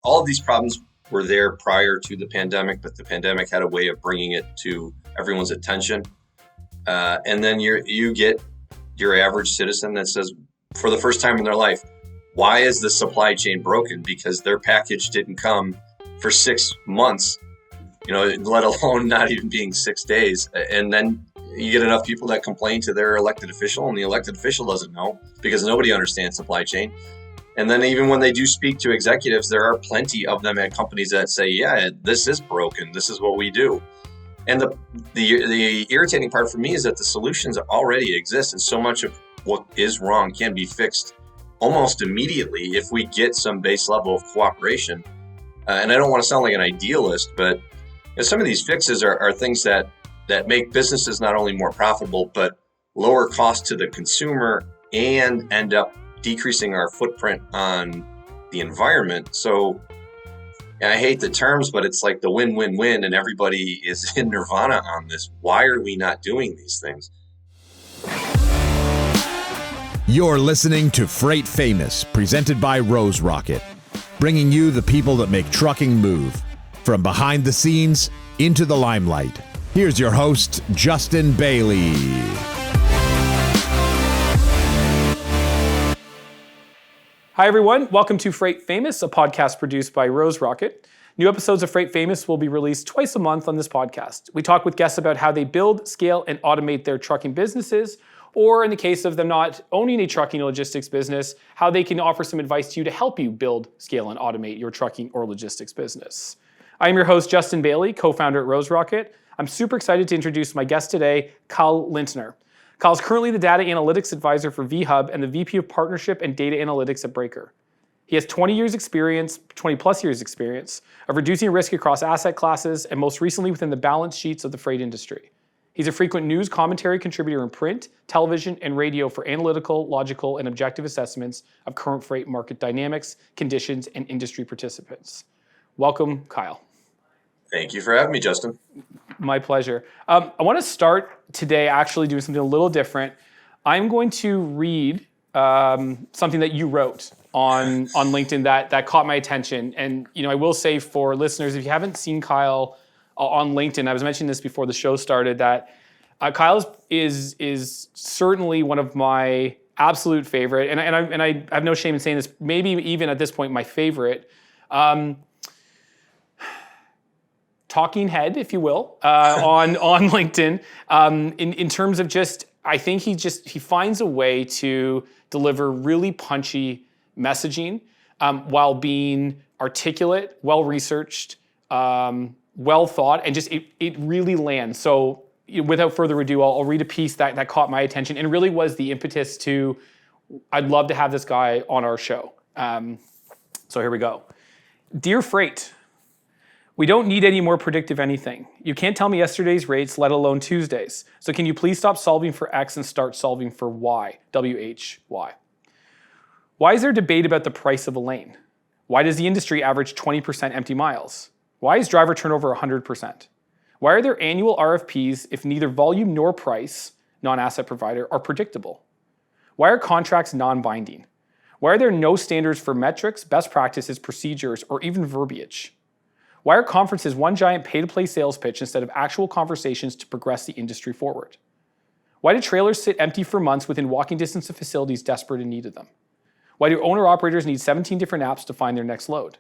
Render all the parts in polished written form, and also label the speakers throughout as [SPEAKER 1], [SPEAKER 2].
[SPEAKER 1] all of these problems were there prior to the pandemic, but the pandemic had a way of bringing it to everyone's attention. And then you get your average citizen that says, for the first time in their life, why is the supply chain broken? Because their package didn't come for 6 months, let alone not even being 6 days. And then you get enough people that complain to their elected official, and the elected official doesn't know because nobody understands supply chain. And then even when they do speak to executives, there are plenty of them at companies that say, yeah, this is broken. This is what we do. And the irritating part for me is that the solutions already exist, and so much of what is wrong can be fixed almost immediately if we get some base level of cooperation. And I don't want to sound like an idealist, but some of these fixes are things that make businesses not only more profitable, but lower cost to the consumer and end up decreasing our footprint on the environment. So I hate the terms, but it's like the win-win-win, and everybody is in nirvana on this. Why are we not doing these things?
[SPEAKER 2] You're listening to Freight Famous, presented by Rose Rocket, bringing you the people that make trucking move. From behind the scenes into the limelight. Here's your host, Justin Bailie.
[SPEAKER 3] Hi, everyone. Welcome to Freight Famous, a podcast produced by Rose Rocket. New episodes of Freight Famous will be released twice a month on this podcast. We talk with guests about how they build, scale, and automate their trucking businesses, or in the case of them not owning a trucking or logistics business, how they can offer some advice to you to help you build, scale, and automate your trucking or logistics business. I am your host, Justin Bailie, co-founder at Rose Rocket. I'm super excited to introduce my guest today, Kyle Lintner. Kyle is currently the Data Analytics Advisor for VHub and the VP of Partnership and Data Analytics at Breaker. He has 20 plus years experience of reducing risk across asset classes, and most recently within the balance sheets of the freight industry. He's a frequent news commentary contributor in print, television, and radio for analytical, logical, and objective assessments of current freight market dynamics, conditions, and industry participants. Welcome, Kyle.
[SPEAKER 1] Thank you for having me, Justin.
[SPEAKER 3] My pleasure. I want to start today actually doing something a little different. I'm going to read something that you wrote on LinkedIn that caught my attention. And I will say for listeners, if you haven't seen Kyle on LinkedIn, I was mentioning this before the show started, that Kyle is certainly one of my absolute favorite, and I have no shame in saying this, maybe even at this point my favorite. Talking head, if you will, on LinkedIn, in terms of just, I think he finds a way to deliver really punchy messaging while being articulate, well-researched, well thought, and just it really lands. So without further ado, I'll read a piece that caught my attention and really was the impetus to, I'd love to have this guy on our show. So here we go. Dear Freight, we don't need any more predictive anything. You can't tell me yesterday's rates, let alone Tuesday's. So can you please stop solving for X and start solving for Y? WHY. Why is there debate about the price of a lane? Why does the industry average 20% empty miles? Why is driver turnover 100%? Why are there annual RFPs if neither volume nor price, non-asset provider, are predictable? Why are contracts non-binding? Why are there no standards for metrics, best practices, procedures, or even verbiage? Why are conferences one giant pay-to-play sales pitch instead of actual conversations to progress the industry forward? Why do trailers sit empty for months within walking distance of facilities desperate in need of them? Why do owner-operators need 17 different apps to find their next load?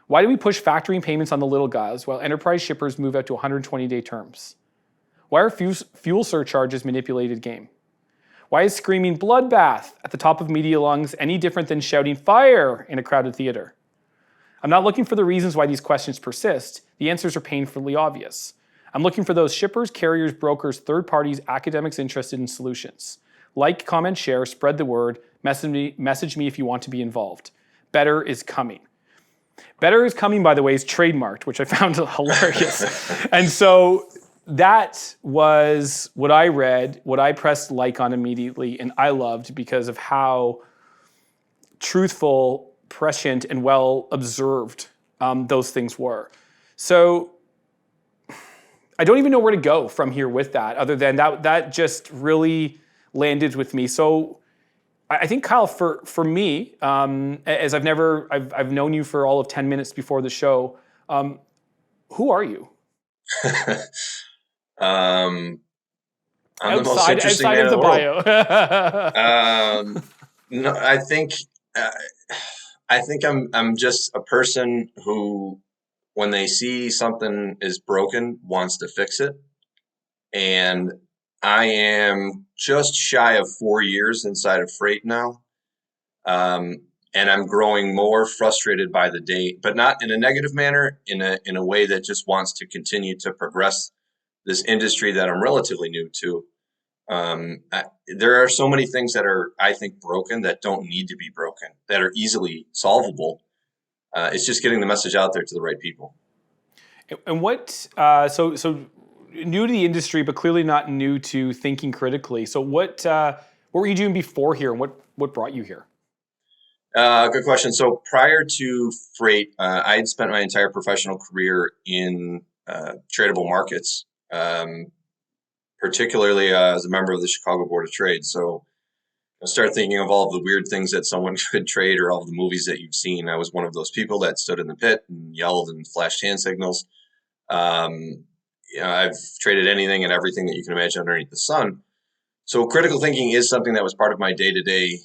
[SPEAKER 3] Why do we push factoring payments on the little guys while enterprise shippers move out to 120-day terms? Why are fuel surcharges manipulated game? Why is screaming bloodbath at the top of media lungs any different than shouting fire in a crowded theater? I'm not looking for the reasons why these questions persist. The answers are painfully obvious. I'm looking for those shippers, carriers, brokers, third parties, academics interested in solutions. Like, comment, share, spread the word, message me if you want to be involved. Better is coming. Better is coming, by the way, is trademarked, which I found hilarious. And so that was what I read, what I pressed like on immediately, and I loved because of how truthful, prescient, and well observed those things were. So I don't even know where to go from here with that, other than that just really landed with me. So I think, Kyle, for me, as I've known you for all of 10 minutes before the show. Who are you?
[SPEAKER 1] I'm the most interesting
[SPEAKER 3] Outside
[SPEAKER 1] man
[SPEAKER 3] of
[SPEAKER 1] in
[SPEAKER 3] the
[SPEAKER 1] the world.
[SPEAKER 3] bio.
[SPEAKER 1] No, uh, I think I'm just a person who, when they see something is broken, wants to fix it. And I am just shy of 4 years inside of freight now. Um, and I'm growing more frustrated by the day, but not in a negative manner, in a way that just wants to continue to progress this industry that I'm relatively new to. There are so many things that are, I think, broken that don't need to be broken, that are easily solvable. It's just getting the message out there to the right people.
[SPEAKER 3] And so new to the industry, but clearly not new to thinking critically. So what were you doing before here, and what brought you here?
[SPEAKER 1] Good question. So prior to freight, I had spent my entire professional career in tradable markets, particularly as a member of the Chicago Board of Trade. So I started thinking of all of the weird things that someone could trade, or all of the movies that you've seen. I was one of those people that stood in the pit and yelled and flashed hand signals. Um, I've traded anything and everything that you can imagine underneath the sun. So critical thinking is something that was part of my day-to-day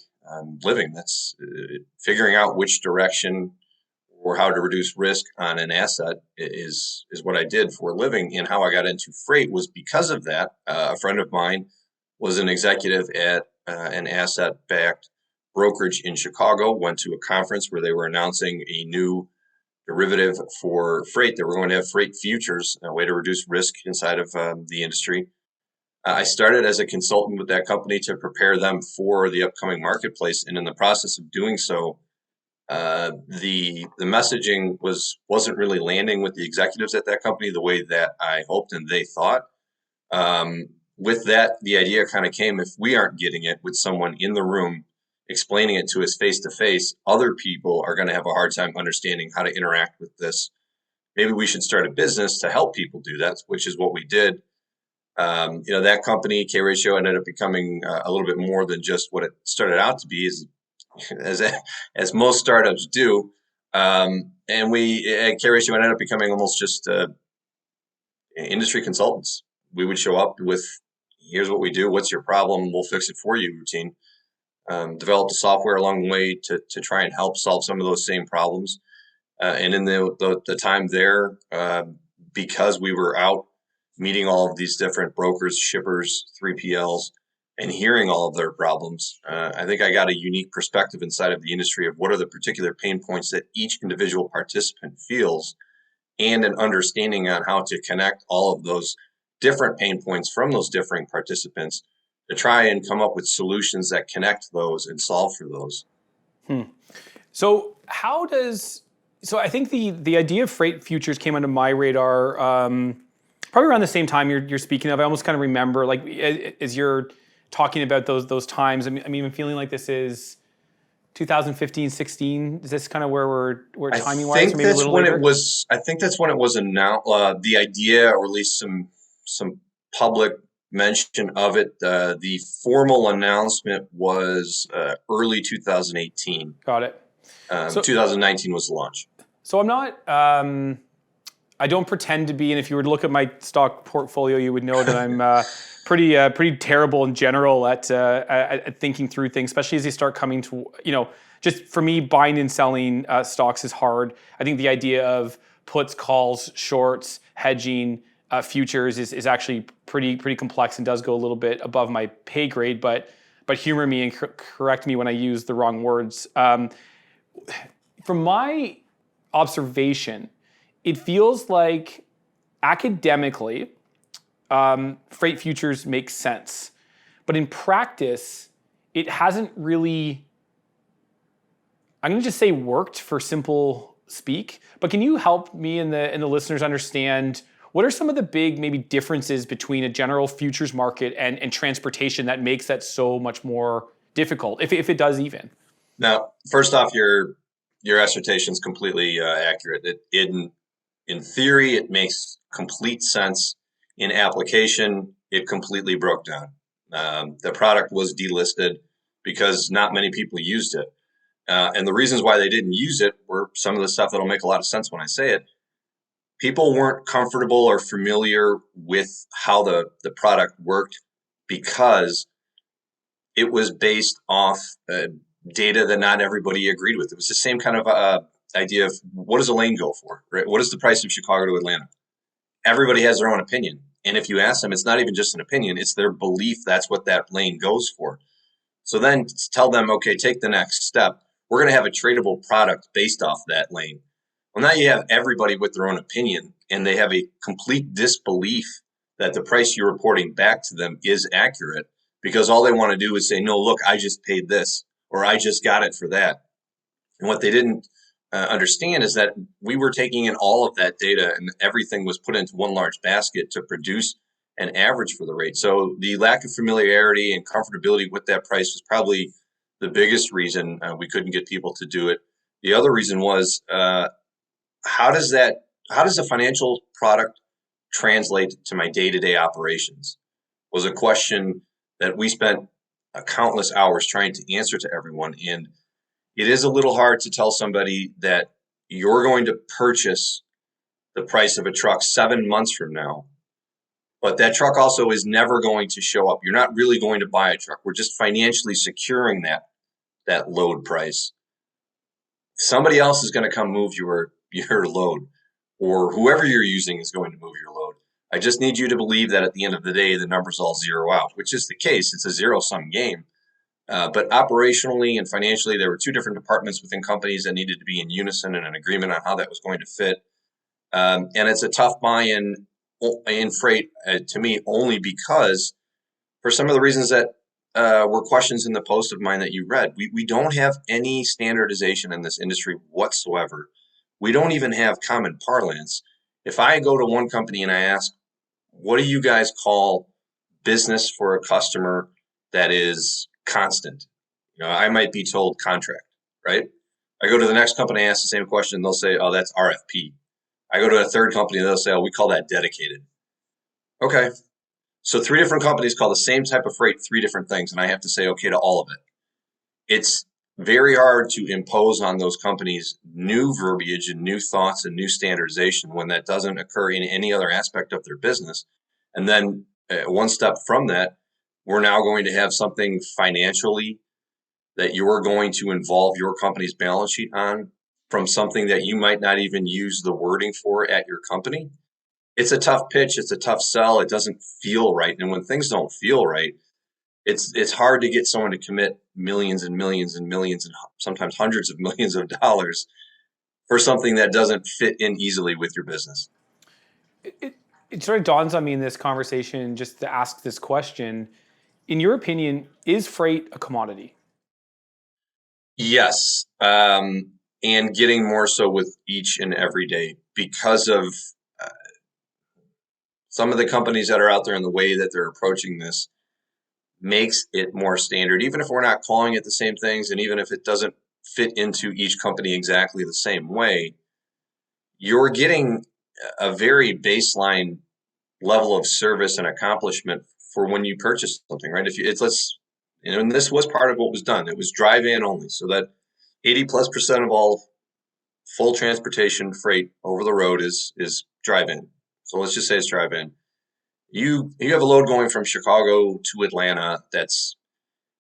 [SPEAKER 1] living. That's figuring out which direction or how to reduce risk on an asset is what I did for a living. And how I got into freight was because of that. A friend of mine was an executive at an asset-backed brokerage in Chicago, went to a conference where they were announcing a new derivative for freight. They were going to have freight futures, a way to reduce risk inside of the industry. I started as a consultant with that company to prepare them for the upcoming marketplace, and in the process of doing so, the messaging wasn't really landing with the executives at that company the way that I hoped and they thought. With that, the idea kind of came: if we aren't getting it with someone in the room explaining it to us face to face, other people are going to have a hard time understanding how to interact with this. Maybe we should start a business to help people do that, which is what we did. That company, K Ratio, ended up becoming a little bit more than just what it started out to be, as as most startups do. And we at K Ratio ended up becoming almost just industry consultants. We would show up with, here's what we do, what's your problem, we'll fix it for you routine. Developed a software along the way to try and help solve some of those same problems. And in the time there, because we were out meeting all of these different brokers, shippers, 3PLs, and hearing all of their problems, I think I got a unique perspective inside of the industry of what are the particular pain points that each individual participant feels, and an understanding on how to connect all of those different pain points from those differing participants to try and come up with solutions that connect those and solve for those.
[SPEAKER 3] So I think the idea of freight futures came onto my radar probably around the same time you're speaking of. I almost kind of remember, like, as you're talking about those times. I'm even feeling like this is 2015, 16. Is this kind of where we're timing wise, or maybe a little later?
[SPEAKER 1] I think that's when it was announced. The idea, or at least some public mention of it. The formal announcement was early 2018.
[SPEAKER 3] Got it.
[SPEAKER 1] 2019 was the launch.
[SPEAKER 3] So I'm not. I don't pretend to be, and if you were to look at my stock portfolio, you would know that I'm pretty terrible in general at thinking through things, especially as they start coming to, just for me, buying and selling stocks is hard. I think the idea of puts, calls, shorts, hedging, futures is actually pretty complex and does go a little bit above my pay grade. But humor me and correct me when I use the wrong words. From my observation, it feels like academically, freight futures make sense, but in practice, it hasn't really, I'm going to just say, worked for simple speak. But can you help me and the listeners understand what are some of the big maybe differences between a general futures market and transportation that makes that so much more difficult, if it does even?
[SPEAKER 1] Now, first off, your assertion is completely accurate. In theory, it makes complete sense. In application, it completely broke down. The product was delisted. because not many people used it. And the reasons why they didn't use it were some of the stuff that'll make a lot of sense when I say it. People weren't comfortable or familiar with how the product worked because it was based off data that not everybody agreed with. It was the same kind of idea of what does a lane go for, right? What is the price of Chicago to Atlanta? Everybody has their own opinion. And if you ask them, it's not even just an opinion, it's their belief that's what that lane goes for. So then tell them, okay, take the next step. We're going to have a tradable product based off that lane. Well, now you have everybody with their own opinion, and they have a complete disbelief that the price you're reporting back to them is accurate, because all they want to do is say, no, look, I just paid this, or I just got it for that. And what they didn't understand is that we were taking in all of that data, and everything was put into one large basket to produce an average for the rate. So the lack of familiarity and comfortability with that price was probably the biggest reason we couldn't get people to do it. The other reason was how does a financial product translate to my day-to-day operations? Was a question that we spent countless hours trying to answer to everyone. And it is a little hard to tell somebody that you're going to purchase the price of a truck 7 months from now, but that truck also is never going to show up. You're not really going to buy a truck. We're just financially securing that load price. Somebody else is going to come move your load, or whoever you're using is going to move your load. I just need you to believe that at the end of the day, the numbers all zero out, which is the case. It's a zero-sum game. But operationally and financially, there were two different departments within companies that needed to be in unison and an agreement on how that was going to fit. And it's a tough buy-in in freight to me, only because for some of the reasons that were questions in the post of mine that you read, we don't have any standardization in this industry whatsoever. We don't even have common parlance. If I go to one company and I ask, what do you guys call business for a customer that is constant? I might be told contract, right? I go to the next company, I ask the same question, they'll say, oh, that's RFP. I go to a third company, they'll say, oh, we call that dedicated. Okay. So 3 different companies call the same type of freight 3 different things, and I have to say okay to all of it. It's very hard to impose on those companies new verbiage and new thoughts and new standardization when that doesn't occur in any other aspect of their business. And then one step from that, we're now going to have something financially that you're going to involve your company's balance sheet on from something that you might not even use the wording for at your company. It's a tough pitch. It's a tough sell. It doesn't feel right. And when things don't feel right, it's hard to get someone to commit millions and millions and millions and sometimes hundreds of millions of dollars for something that doesn't fit in easily with your business.
[SPEAKER 3] It sort of dawns on me in this conversation just to ask this question. In your opinion, is freight a commodity?
[SPEAKER 1] Yes. And getting more so with each and every day because of some of the companies that are out there and the way that they're approaching this makes it more standard, even if we're not calling it the same things, and even if it doesn't fit into each company exactly the same way, you're getting a very baseline level of service and accomplishment for when you purchase something, right? And this was part of what was done. It was drive-in only, so that 80+% of all full transportation freight over the road is drive-in. So let's just say it's drive-in. You have a load going from Chicago to Atlanta that's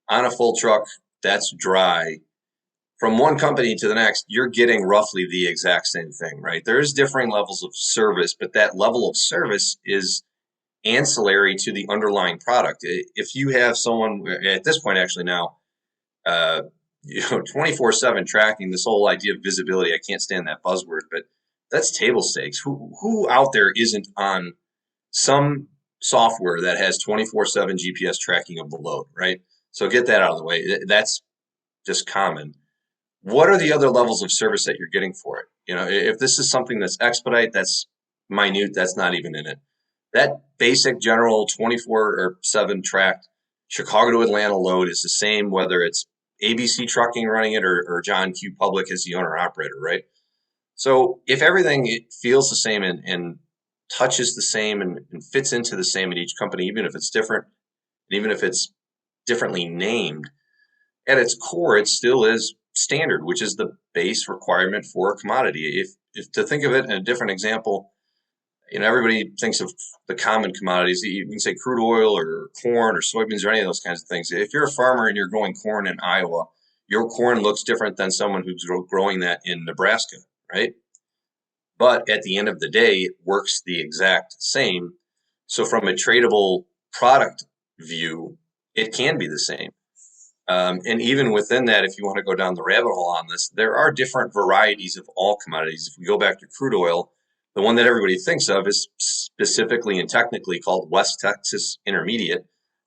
[SPEAKER 1] on a full truck, that's dry. From one company to the next, you're getting roughly the exact same thing, right? There's differing levels of service, but that level of service is ancillary to the underlying product. If you have someone at this point, actually now, 24/7 tracking, this whole idea of visibility, I can't stand that buzzword, but that's table stakes. Who out there isn't on some software that has 24/7 GPS tracking of the load, right? So get that out of the way. That's just common. What are the other levels of service that you're getting for it? If this is something that's expedite, that's minute, that's not even in it. That basic general 24/7 tracked Chicago to Atlanta load is the same whether it's ABC Trucking running it or John Q. Public as the owner operator, right? So if everything it feels the same and touches the same and fits into the same at each company, even if it's different, and even if it's differently named, at its core, it still is standard, which is the base requirement for a commodity. If to think of it in a different example, everybody thinks of the common commodities. You can say crude oil or corn or soybeans or any of those kinds of things. If you're a farmer and you're growing corn in Iowa, your corn looks different than someone who's growing that in Nebraska, right? But at the end of the day, it works the exact same. So from a tradable product view, it can be the same. And even within that, if you want to go down the rabbit hole on this, there are different varieties of all commodities. If we go back to crude oil, the one that everybody thinks of is specifically and technically called West Texas Intermediate.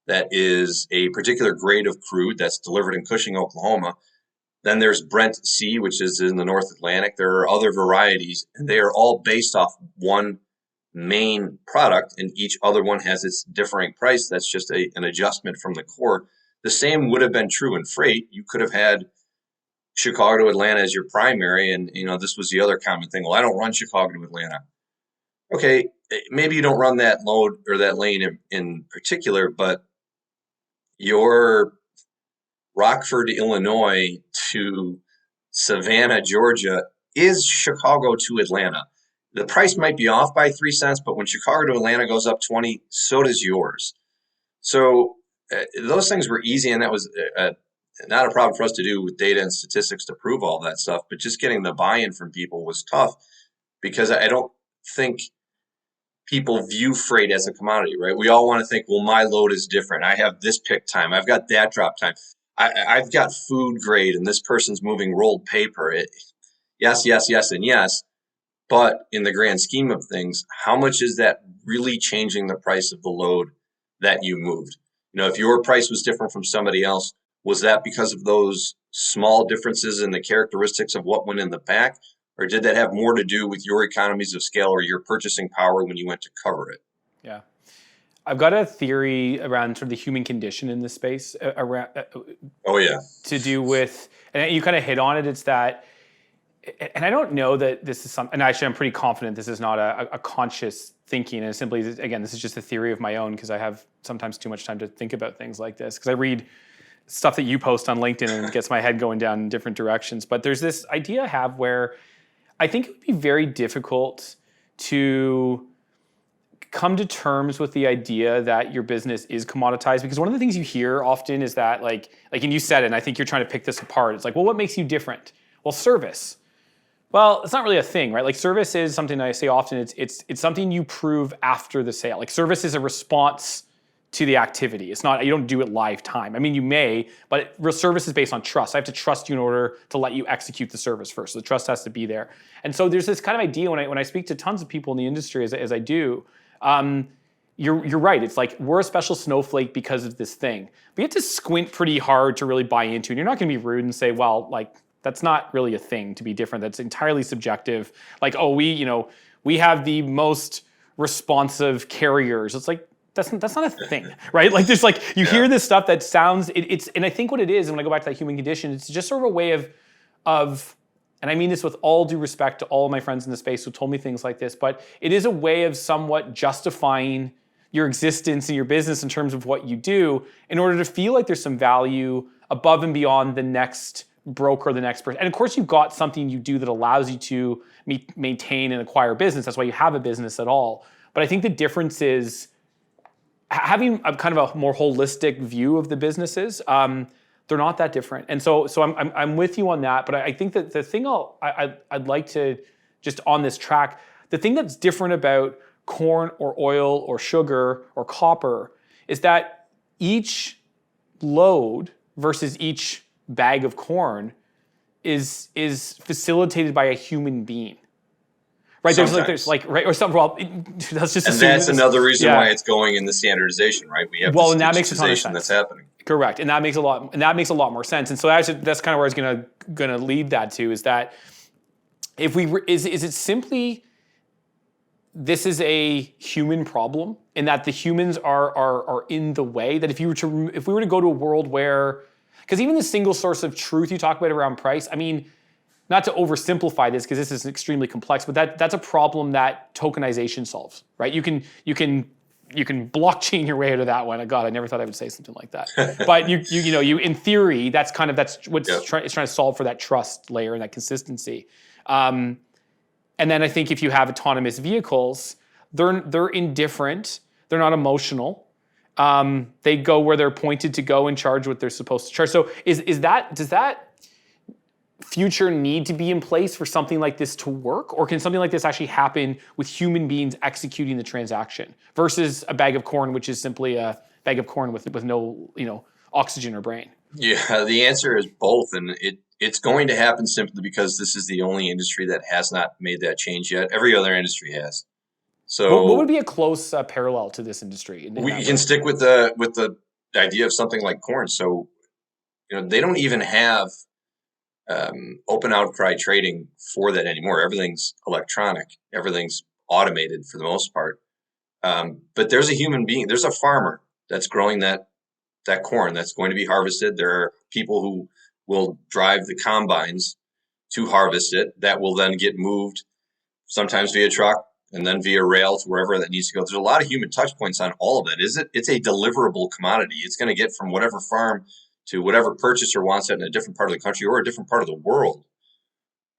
[SPEAKER 1] That is a particular grade of crude that's delivered in Cushing, Oklahoma. Then there's Brent C, which is in the North Atlantic. There are other varieties, and they are all based off one main product, and each other one has its differing price. That's just an adjustment from the core. The same would have been true in freight. You could have had Chicago to Atlanta as your primary, and this was the other common thing. Well, I don't run Chicago to Atlanta. Okay, maybe you don't run that load or that lane in particular, but your Rockford, Illinois to Savannah, Georgia is Chicago to Atlanta. The price might be off by 3 cents, but when Chicago to Atlanta goes up 20, so does yours. So those things were easy, and that was not a problem for us to do with data and statistics to prove all that stuff. But just getting the buy-in from people was tough, because I don't think people view freight as a commodity, right? We all want to think, well, my load is different. I have this pick time. I've got that drop time. I've got food grade, and this person's moving rolled paper. Yes, and yes. But in the grand scheme of things, how much is that really changing the price of the load that you moved? If your price was different from somebody else, was that because of those small differences in the characteristics of what went in the back? Or did that have more to do with your economies of scale or your purchasing power when you went to cover it?
[SPEAKER 3] Yeah. I've got a theory around sort of the human condition in this space around.
[SPEAKER 1] Oh, yeah.
[SPEAKER 3] To do with, and you kind of hit on it, it's that, and I don't know that this is something, and actually I'm pretty confident this is not a conscious thinking, and simply, again, this is just a theory of my own, because I have sometimes too much time to think about things like this, because I read stuff that you post on LinkedIn and it gets my head going down in different directions. But there's this idea I have where I think it would be very difficult to come to terms with the idea that your business is commoditized, because one of the things you hear often is that like and you said it, and I think you're trying to pick this apart. It's like, well, what makes you different? Well, service. Well, it's not really a thing, right? Like, service is something that I say often. It's something you prove after the sale. Like, service is a response to the activity. It's not, you don't do it live time. I mean, you may, but real service is based on trust. I have to trust you in order to let you execute the service first. So the trust has to be there. And so there's this kind of idea when I speak to tons of people in the industry, as I do, you're right. It's like, we're a special snowflake because of this thing. But you have to squint pretty hard to really buy into it. And you're not going to be rude and say, well, like, that's not really a thing to be different. That's entirely subjective. Like, oh, we have the most responsive carriers. It's like, that's not a thing, right? Like, there's like, you hear this stuff that sounds, it's, and I think what it is, and when I go back to that human condition, it's just sort of a way of, and I mean this with all due respect to all of my friends in the space who told me things like this, but it is a way of somewhat justifying your existence and your business in terms of what you do in order to feel like there's some value above and beyond the next broker, the next person. And of course, you've got something you do that allows you to maintain and acquire business. That's why you have a business at all. But I think the difference is having a kind of a more holistic view of the businesses. They're not that different. And so I'm with you on that. But I think that the thing I'd like to, just on this track, the thing that's different about corn or oil or sugar or copper is that each load versus each bag of corn is facilitated by a human being. Right, there's like right or something. Well, that's just,
[SPEAKER 1] and that's another reason why it's going in the standardization, right? We have
[SPEAKER 3] and that makes a ton of sense.
[SPEAKER 1] That's happening.
[SPEAKER 3] Correct, and that makes a lot more sense. And so that's kind of where I was gonna lead that to, is that if is it simply this is a human problem, in that the humans are in the way, that if we were to go to a world where, because even the single source of truth you talk about around price, I mean, not to oversimplify this because this is extremely complex, but that's a problem that tokenization solves, right? You can blockchain your way out of that one. God, I never thought I would say something like that. But you in theory, that's what's
[SPEAKER 1] Yep.
[SPEAKER 3] trying to solve for that trust layer and that consistency. And then I think if you have autonomous vehicles, they're indifferent. They're not emotional. They go where they're pointed to go and charge what they're supposed to charge. So does that future need to be in place for something like this to work, or can something like this actually happen with human beings executing the transaction versus a bag of corn, which is simply a bag of corn with no oxygen or brain?
[SPEAKER 1] Yeah, the answer is both, and it's going to happen simply because this is the only industry that has not made that change yet. Every other industry has.
[SPEAKER 3] What
[SPEAKER 1] So
[SPEAKER 3] would be a close parallel to this industry?
[SPEAKER 1] we can stick with the idea of something like corn. So they don't even have open outcry trading for that anymore. Everything's electronic. Everything's automated for the most part. But there's a human being. There's a farmer that's growing that corn that's going to be harvested. There are people who will drive the combines to harvest it. That will then get moved, sometimes via truck and then via rail to wherever that needs to go. There's a lot of human touch points on all of it. It's a deliverable commodity. It's going to get from whatever farm to whatever purchaser wants it in a different part of the country or a different part of the world.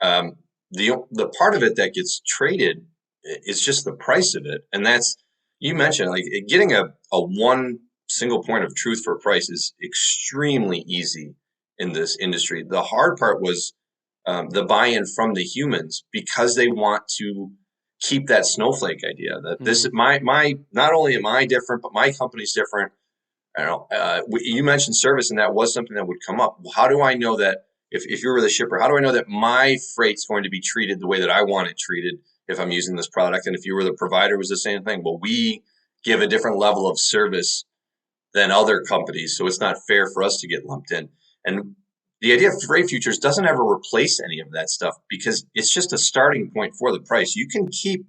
[SPEAKER 1] The part of it that gets traded is just the price of it. And that's, you mentioned, like getting a one single point of truth for a price is extremely easy in this industry. The hard part was the buy-in from the humans, because they want to keep that snowflake idea that this is my not only am I different, but my company's different. I don't know. You mentioned service, and that was something that would come up. Well, how do I know that if you were the shipper, how do I know that my freight's going to be treated the way that I want it treated if I'm using this product? And if you were the provider, it was the same thing. Well, we give a different level of service than other companies, so it's not fair for us to get lumped in. And the idea of freight futures doesn't ever replace any of that stuff, because it's just a starting point for the price. You can keep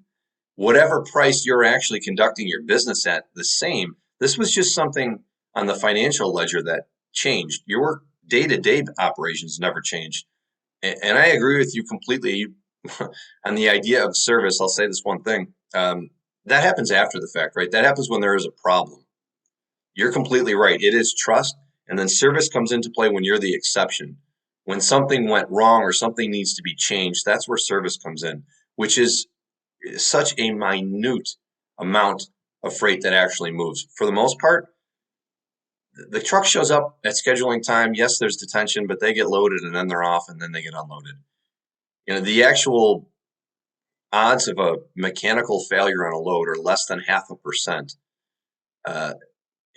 [SPEAKER 1] whatever price you're actually conducting your business at the same. This was just something on the financial ledger that changed. Your day-to-day operations never changed. And I agree with you completely on the idea of service. I'll say this one thing. That happens after the fact, right? That happens when there is a problem. You're completely right. It is trust. And then service comes into play when you're the exception. When something went wrong or something needs to be changed, that's where service comes in, which is such a minute amount of freight that actually moves. For the most part, the truck shows up at scheduling time. Yes, there's detention, but they get loaded and then they're off and then they get unloaded. The actual odds of a mechanical failure on a load are less than 0.5%.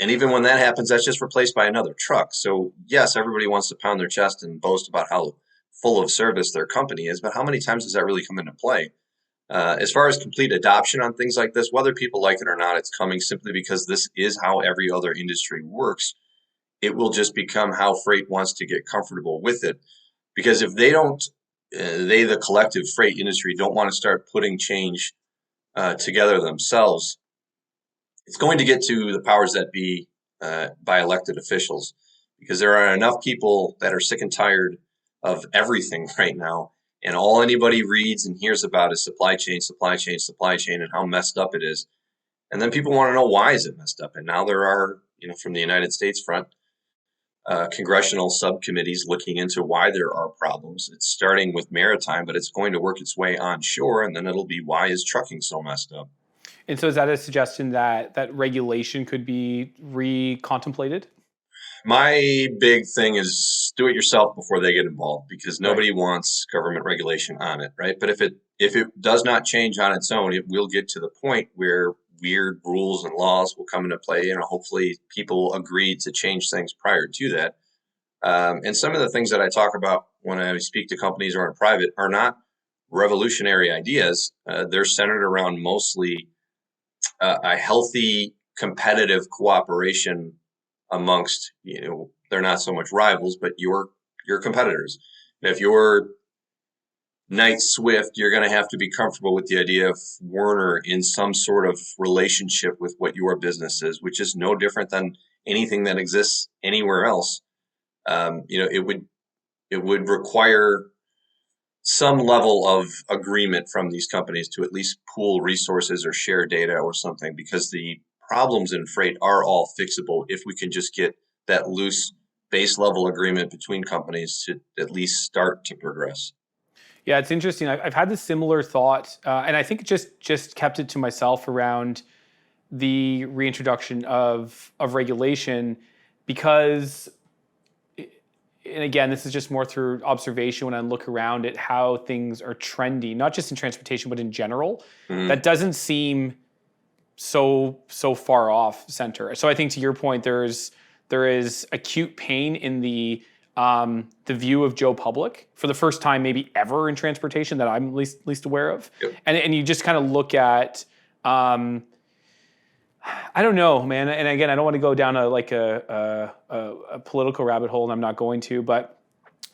[SPEAKER 1] And even when that happens, that's just replaced by another truck. So yes, everybody wants to pound their chest and boast about how full of service their company is, but how many times does that really come into play? As far as complete adoption on things like this, whether people like it or not, it's coming simply because this is how every other industry works. It will just become how freight wants to get comfortable with it. Because if they don't, the collective freight industry, don't want to start putting change together themselves, it's going to get to the powers that be by elected officials, because there are enough people that are sick and tired of everything right now. And all anybody reads and hears about is supply chain, supply chain, supply chain, and how messed up it is. And then people want to know, why is it messed up? And now there are, from the United States front, congressional subcommittees looking into why there are problems. It's starting with maritime, but it's going to work its way onshore, and then it'll be, why is trucking so messed up?
[SPEAKER 3] And so is that a suggestion that regulation could be recontemplated?
[SPEAKER 1] My big thing is do it yourself before they get involved, because nobody wants government regulation on it, right? But if it does not change on its own, it will get to the point where weird rules and laws will come into play. Hopefully people agree to change things prior to that. And some of the things that I talk about when I speak to companies or in private are not revolutionary ideas. They're centered around mostly a healthy, competitive cooperation amongst, they're not so much rivals, but your competitors. And if you're Knight Swift, you're going to have to be comfortable with the idea of Werner in some sort of relationship with what your business is, which is no different than anything that exists anywhere else. It would require some level of agreement from these companies to at least pool resources or share data or something, because the problems in freight are all fixable if we can just get that loose base level agreement between companies to at least start to progress.
[SPEAKER 3] Yeah, it's interesting. I've had this similar thought, and I think just kept it to myself around the reintroduction of regulation, because, and again, this is just more through observation when I look around at how things are trending, not just in transportation but in general. That doesn't seem so far off center. So I think, to your point, there is acute pain in the view of Joe Public for the first time maybe ever in transportation that I'm least aware of.
[SPEAKER 1] Yep.
[SPEAKER 3] And you just kind of look at, I don't know, man. And again, I don't want to go down a political rabbit hole, and I'm not going to, but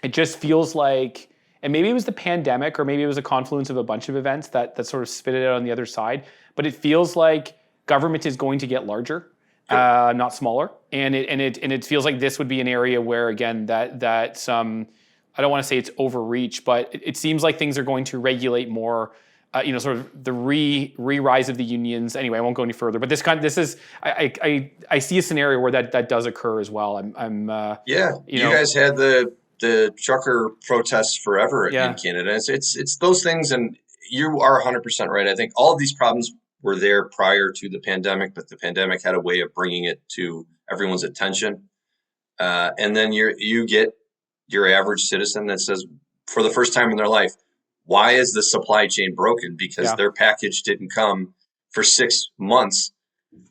[SPEAKER 3] it just feels like, and maybe it was the pandemic, or maybe it was a confluence of a bunch of events that sort of spit it out on the other side, but it feels like government is going to get larger, not smaller. And it feels like this would be an area where, again, that some, I don't want to say it's overreach, but it seems like things are going to regulate more. Sort of the rise of the unions. Anyway, I won't go any further. But this is I see a scenario where that does occur as well.
[SPEAKER 1] You guys had the trucker protests forever in Canada. It's those things, and you are 100% right. I think all of these problems were there prior to the pandemic, but the pandemic had a way of bringing it to everyone's attention. And then you get your average citizen that says, for the first time in their life, why is the supply chain broken? Because their package didn't come for 6 months,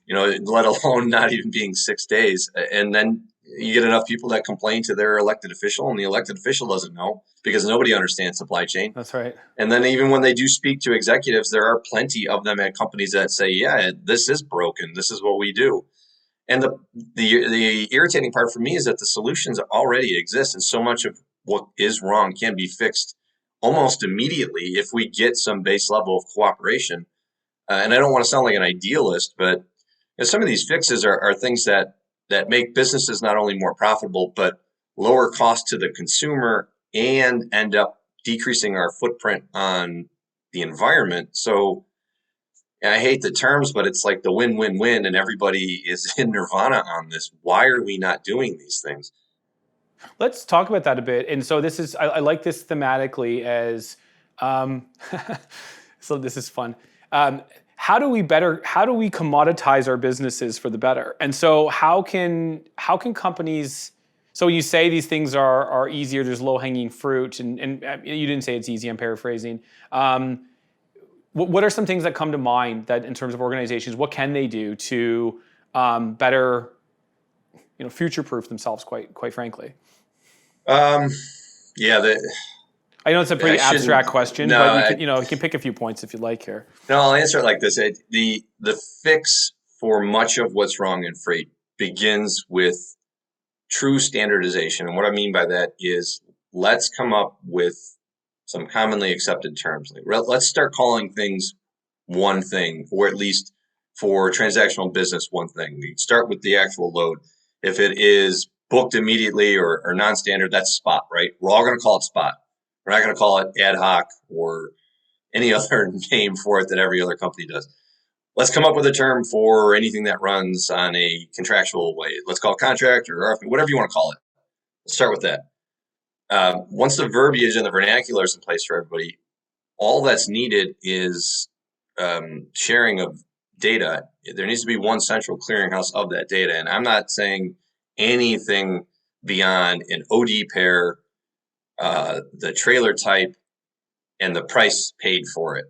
[SPEAKER 1] let alone not even being 6 days. And then you get enough people that complain to their elected official, and the elected official doesn't know because nobody understands supply chain.
[SPEAKER 3] That's right.
[SPEAKER 1] And then even when they do speak to executives, there are plenty of them at companies that say, yeah, this is broken. This is what we do. And the irritating part for me is that the solutions already exist, and so much of what is wrong can be fixed almost immediately if we get some base level of cooperation. And I don't want to sound like an idealist, but some of these fixes are things that make businesses not only more profitable, but lower cost to the consumer and end up decreasing our footprint on the environment. So I hate the terms, but it's like the win-win-win, and everybody is in nirvana on this. Why are we not doing these things?
[SPEAKER 3] Let's talk about that a bit. And so this is, I like this thematically as, so this is fun. How do we commoditize our businesses for the better? And so how can companies, so you say these things are easier, there's low hanging fruit, and you didn't say it's easy, I'm paraphrasing. What are some things that come to mind that, in terms of organizations, what can they do to better, future-proof themselves, quite frankly?
[SPEAKER 1] I
[SPEAKER 3] know it's a pretty abstract question, but you can pick a few points if you'd like here.
[SPEAKER 1] No, I'll answer it like this. The fix for much of what's wrong in freight begins with true standardization. And what I mean by that is, let's come up with some commonly accepted terms. Let's start calling things one thing, or at least for transactional business, one thing. We start with the actual load. If it is booked immediately or non-standard, that's spot, right? We're all going to call it spot. We're not going to call it ad hoc or any other name for it that every other company does. Let's come up with a term for anything that runs on a contractual way. Let's call it contract or RFP, whatever you want to call it. Let's start with that. Once the verbiage and the vernacular is in place for everybody, all that's needed is sharing of data. There needs to be one central clearinghouse of that data. And I'm not saying anything beyond an OD pair, the trailer type, and the price paid for it.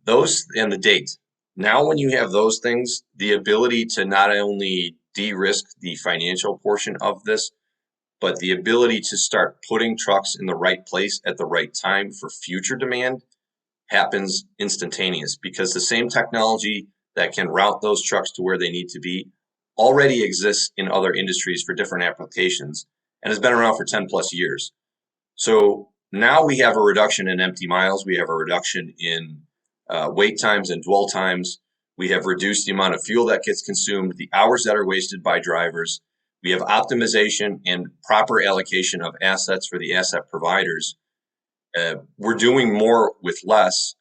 [SPEAKER 1] Those and the date. Now, when you have those things, the ability to not only de-risk the financial portion of this, but the ability to start putting trucks in the right place at the right time for future demand happens instantaneous, because the same technology that can route those trucks to where they need to be already exists in other industries for different applications and has been around for 10 plus years. So now we have a reduction in empty miles. We have a reduction in wait times and dwell times. We have reduced the amount of fuel that gets consumed, the hours that are wasted by drivers. We have optimization and proper allocation of assets for the asset providers. We're doing more with less,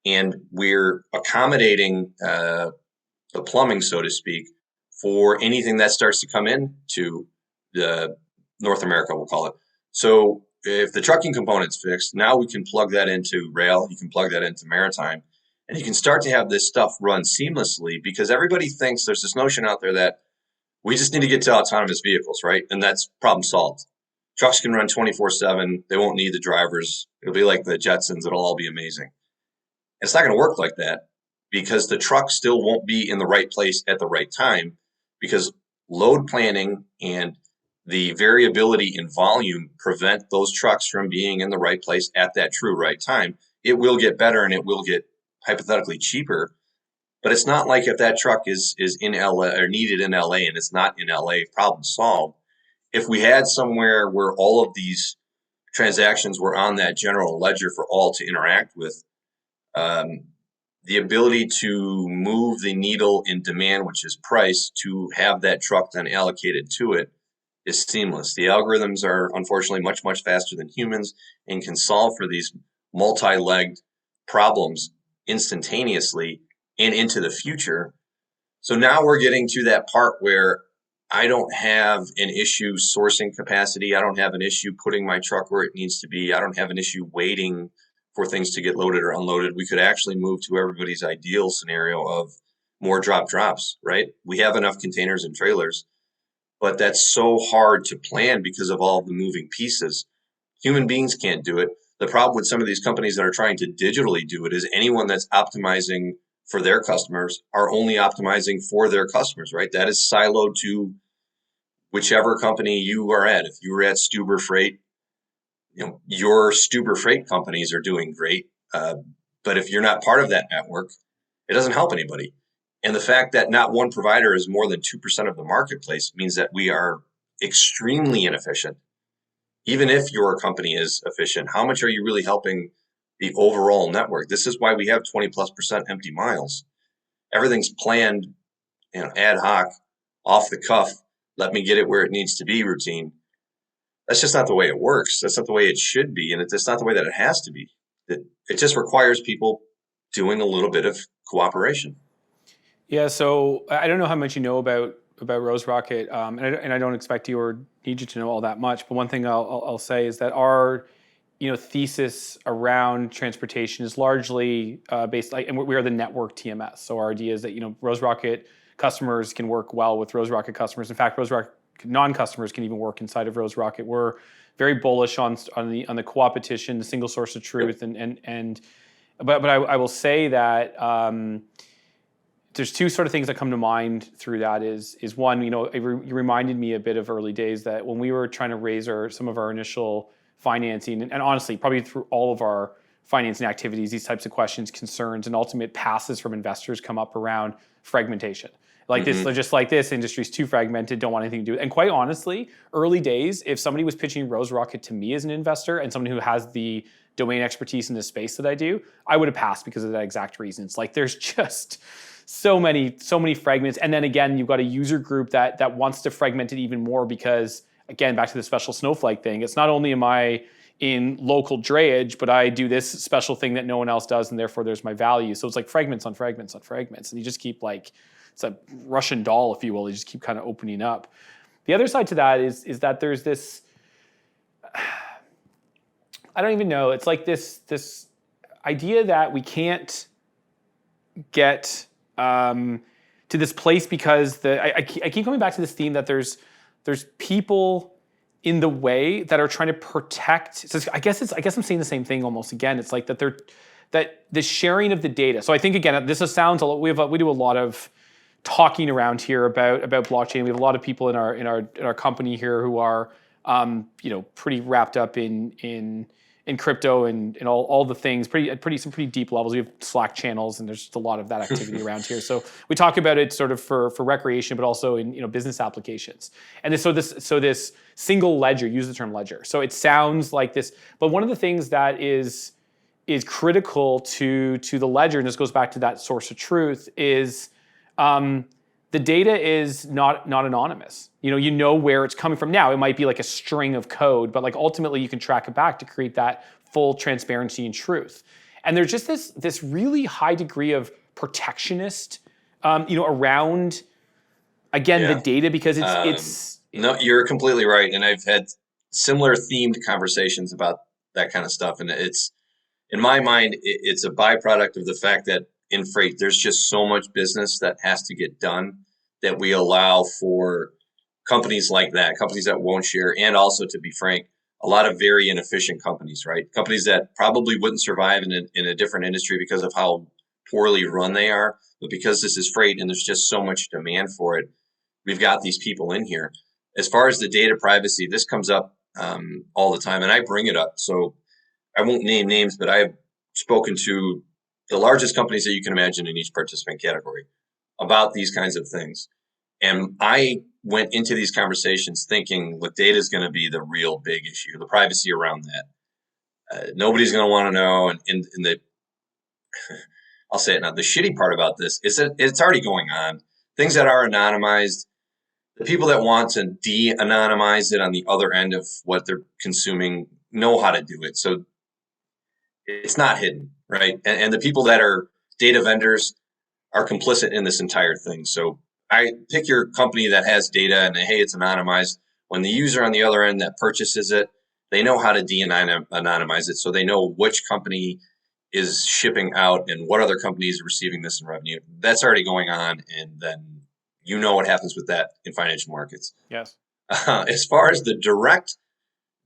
[SPEAKER 1] and we're accommodating the plumbing, so to speak, for anything that starts to come in to the North America, we'll call it. So if the trucking component's fixed, now we can plug that into rail, you can plug that into maritime, and you can start to have this stuff run seamlessly, because everybody thinks there's this notion out there that we just need to get to autonomous vehicles, right? And that's problem solved. Trucks can run 24/7. They won't need the drivers. It'll be like the Jetsons. It'll all be amazing. It's not going to work like that, because the truck still won't be in the right place at the right time, because load planning and the variability in volume prevent those trucks from being in the right place at that true right time. It will get better and it will get hypothetically cheaper, but it's not like if that truck is in LA or needed in LA and it's not in LA, problem solved. If we had somewhere where all of these transactions were on that general ledger for all to interact with, the ability to move the needle in demand, which is price, to have that truck then allocated to it, is seamless. The algorithms are unfortunately much, much faster than humans and can solve for these multi-legged problems instantaneously and into the future. So now we're getting to that part where I don't have an issue sourcing capacity. I don't have an issue putting my truck where it needs to be. I don't have an issue waiting for things to get loaded or unloaded. We could actually move to everybody's ideal scenario of more drops, right? We have enough containers and trailers, but that's so hard to plan because of all the moving pieces. Human beings can't do it. The problem with some of these companies that are trying to digitally do it is anyone that's optimizing for their customers are only optimizing for their customers, right? That is siloed to whichever company you are at. If you were at Stuber Freight, your Stuber Freight companies are doing great. But if you're not part of that network, it doesn't help anybody. And the fact that not one provider is more than 2% of the marketplace means that we are extremely inefficient. Even if your company is efficient, how much are you really helping the overall network? This is why we have 20+% empty miles. Everything's planned, ad hoc, off the cuff, let me get it where it needs to be routine. That's just not the way it works. That's not the way it should be. And it's not the way that it has to be. It just requires people doing a little bit of cooperation.
[SPEAKER 3] Yeah, so I don't know how much you know about Rose Rocket, and I don't expect you or need you to know all that much. But one thing I'll say is that our thesis around transportation is largely based, and we are the network TMS. So our idea is that Rose Rocket customers can work well with Rose Rocket customers. In fact, Rose Rocket non-customers can even work inside of Rose Rocket. We're very bullish on the co-opetition, the single source of truth, but I will say that. There's two sort of things that come to mind through that is one, it reminded me a bit of early days that when we were trying to raise some of our initial financing, and honestly, probably through all of our financing activities, these types of questions, concerns, and ultimate passes from investors come up around fragmentation. This, just like this industry's too fragmented, don't want anything to do with it. And quite honestly, early days, if somebody was pitching Rose Rocket to me as an investor and someone who has the domain expertise in the space that I do, I would have passed because of that exact reason. It's like there's just so many fragments. And then again, you've got a user group that wants to fragment it even more because, again, back to the special snowflake thing, it's not only am I in local drayage, but I do this special thing that no one else does, and therefore there's my value. So it's like fragments on fragments on fragments. And you just keep it's a Russian doll, if you will. You just keep kind of opening up. The other side to that is that there's this, I don't even know, it's like this idea that we can't get to this place because I keep coming back to this theme that there's people in the way that are trying to protect. So I guess I'm saying the same thing almost again. It's like that the sharing of the data. So I think again, this sounds a lot. We do a lot of talking around here about blockchain. We have a lot of people in our company here who are pretty wrapped up in crypto and all the things, some pretty deep levels. We have Slack channels, and there's just a lot of that activity around here. So we talk about it sort of for recreation, but also in business applications. And this single ledger, use the term ledger. So it sounds like this, but one of the things that is critical to the ledger, and this goes back to that source of truth, is the data is not anonymous. You know where it's coming from. Now, it might be like a string of code, but ultimately you can track it back to create that full transparency and truth. And there's just this really high degree of protectionist around, again, the data, because it's
[SPEAKER 1] no, you're completely right. And I've had similar themed conversations about that kind of stuff. And it's, in my mind, it's a byproduct of the fact that in freight, there's just so much business that has to get done that we allow for companies like that, companies that won't share. And also, to be frank, a lot of very inefficient companies, right? Companies that probably wouldn't survive in a different industry because of how poorly run they are. But because this is freight and there's just so much demand for it, we've got these people in here. As far as the data privacy, this comes up all the time, and I bring it up. So I won't name names, but I have spoken to the largest companies that you can imagine in each participant category about these kinds of things. And I went into these conversations thinking what data is going to be the real big issue, the privacy around that. Nobody's going to want to know. And the, I'll say it now, the shitty part about this is that it's already going on. Things that are anonymized, the people that want to de-anonymize it on the other end of what they're consuming know how to do it. So it's not hidden, right? And the people that are data vendors are complicit in this entire thing. So I pick your company that has data and hey, it's anonymized. When the user on the other end that purchases it, they know how to de-anonymize it. So they know which company is shipping out and what other companies are receiving this in revenue. That's already going on. And then you know what happens with that in financial markets.
[SPEAKER 3] Yes.
[SPEAKER 1] As far as the direct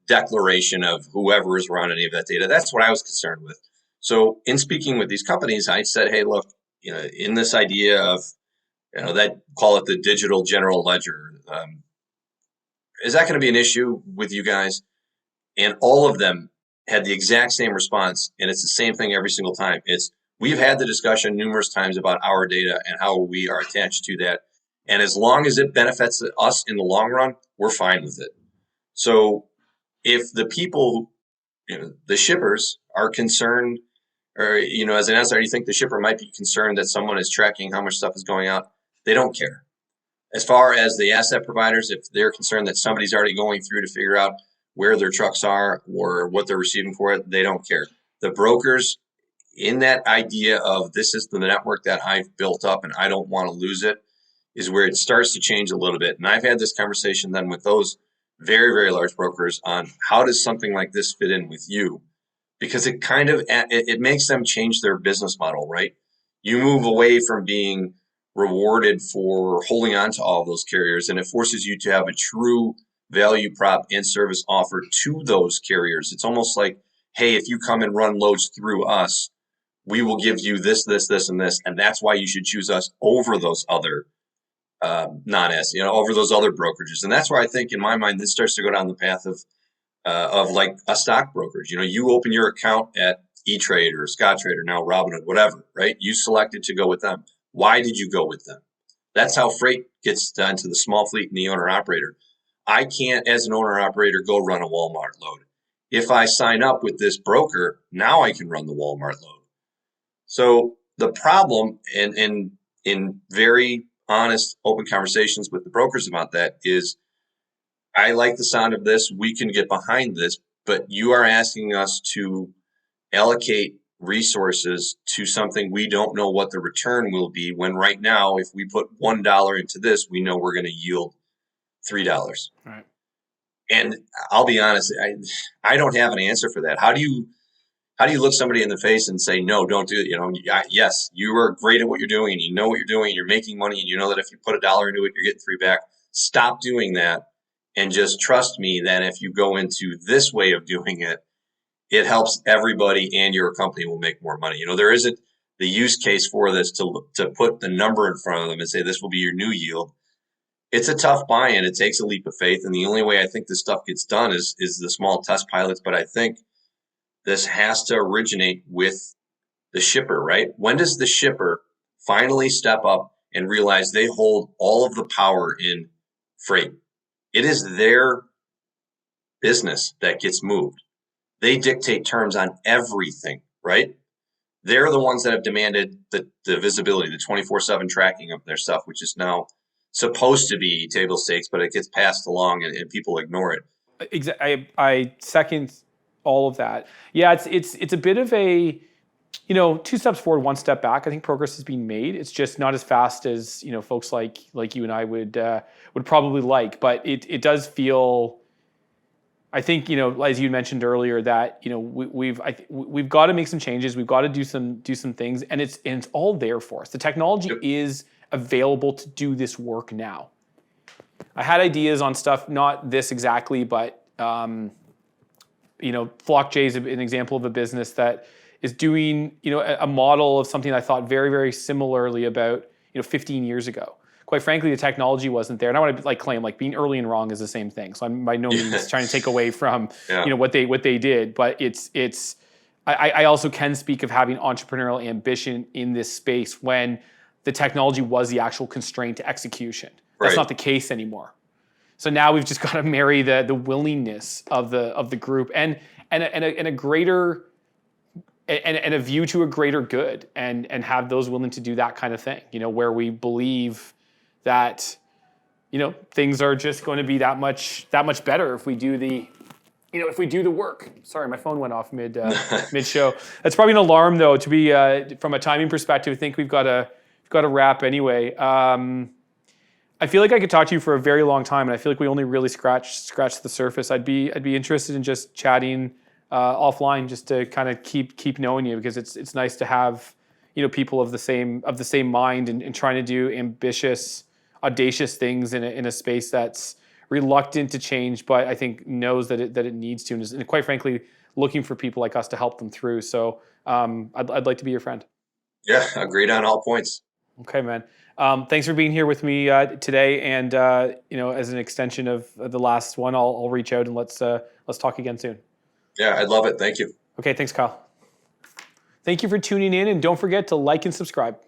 [SPEAKER 1] declaration of whoever is around any of that data, that's what I was concerned with. So in speaking with these companies, I said, hey, look, in this idea of, that call it the digital general ledger, is that going to be an issue with you guys? And all of them had the exact same response. And it's the same thing every single time. We've had the discussion numerous times about our data and how we are attached to that. And as long as it benefits us in the long run, we're fine with it. So if the people, the shippers are concerned, or, as an SR, you think the shipper might be concerned that someone is tracking how much stuff is going out, they don't care. As far as the asset providers, if they're concerned that somebody's already going through to figure out where their trucks are or what they're receiving for it, they don't care. The brokers, in that idea of this is the network that I've built up and I don't want to lose it, is where it starts to change a little bit. And I've had this conversation then with those very, very large brokers on how does something like this fit in with you? Because it kind of, it makes them change their business model, right? You move away from being rewarded for holding on to all of those carriers, and it forces you to have a true value prop and service offer to those carriers. It's almost like, hey, if you come and run loads through us, we will give you this, this, this, and this, and that's why you should choose us over those other non-S, over those other brokerages. And that's where I think, in my mind, this starts to go down the path of like a stock brokerage. You open your account at E-Trade or Scottrade or now Robinhood, whatever, right? You selected to go with them. Why did you go with them? That's how freight gets done to the small fleet and the owner-operator. I can't, as an owner-operator, go run a Walmart load. If I sign up with this broker, now I can run the Walmart load. So the problem, and in very honest, open conversations with the brokers about that, is I like the sound of this. We can get behind this, but you are asking us to allocate resources to something we don't know what the return will be, when right now, if we put $1 into this, we know we're going to yield $3.
[SPEAKER 3] Right.
[SPEAKER 1] And I'll be honest, I don't have an answer for that. How do you look somebody in the face and say, no, don't do it? Yes, you are great at what you're doing and you know what you're doing and you're making money and you know that if you put $1 into it, you're getting $3 back. Stop doing that and just trust me that if you go into this way of doing it, it helps everybody and your company will make more money. There isn't the use case for this to put the number in front of them and say, this will be your new yield. It's a tough buy-in. It takes a leap of faith. And the only way I think this stuff gets done is the small test pilots. But I think this has to originate with the shipper, right? When does the shipper finally step up and realize they hold all of the power in freight? It is their business that gets moved. They dictate terms on everything, right? They're the ones that have demanded the visibility, the 24/7 tracking of their stuff, which is now supposed to be table stakes, but it gets passed along and people ignore it.
[SPEAKER 3] I second all of that. Yeah, it's a bit of a two steps forward, one step back. I think progress is being made. It's just not as fast as folks like you and I would probably like. But it does feel. I think as you mentioned earlier, that we've got to make some changes. We've got to do some things, and it's all there for us. The technology is available to do this work now. I had ideas on stuff, not this exactly, but FlockJ is an example of a business that is doing a model of something I thought very, very similarly about 15 years ago. Quite frankly, the technology wasn't there, and I want to claim being early and wrong is the same thing. So I'm by no means trying to take away from what they did, but it's. I also can speak of having entrepreneurial ambition in this space when the technology was the actual constraint to execution. That's not the case anymore. So now we've just got to marry the willingness of the group and a greater and a view to a greater good and have those willing to do that kind of thing. Where we believe that things are just going to be that much better if we do the work. Sorry, my phone went off mid show. That's probably an alarm though. To be from a timing perspective, I think we've got to wrap anyway. I feel like I could talk to you for a very long time, and I feel like we only really scratched the surface. I'd be interested in just chatting offline, just to kind of keep knowing you, because it's nice to have people of the same mind and trying to do ambitious, audacious things in a space that's reluctant to change, but I think knows that it needs to, and quite frankly, looking for people like us to help them through. So I'd like to be your friend.
[SPEAKER 1] Yeah, agreed on all points.
[SPEAKER 3] Okay, man. Thanks for being here with me today, and as an extension of the last one, I'll reach out and let's talk again soon.
[SPEAKER 1] Yeah, I'd love it. Thank you.
[SPEAKER 3] Okay, thanks, Kyle. Thank you for tuning in, and don't forget to like and subscribe.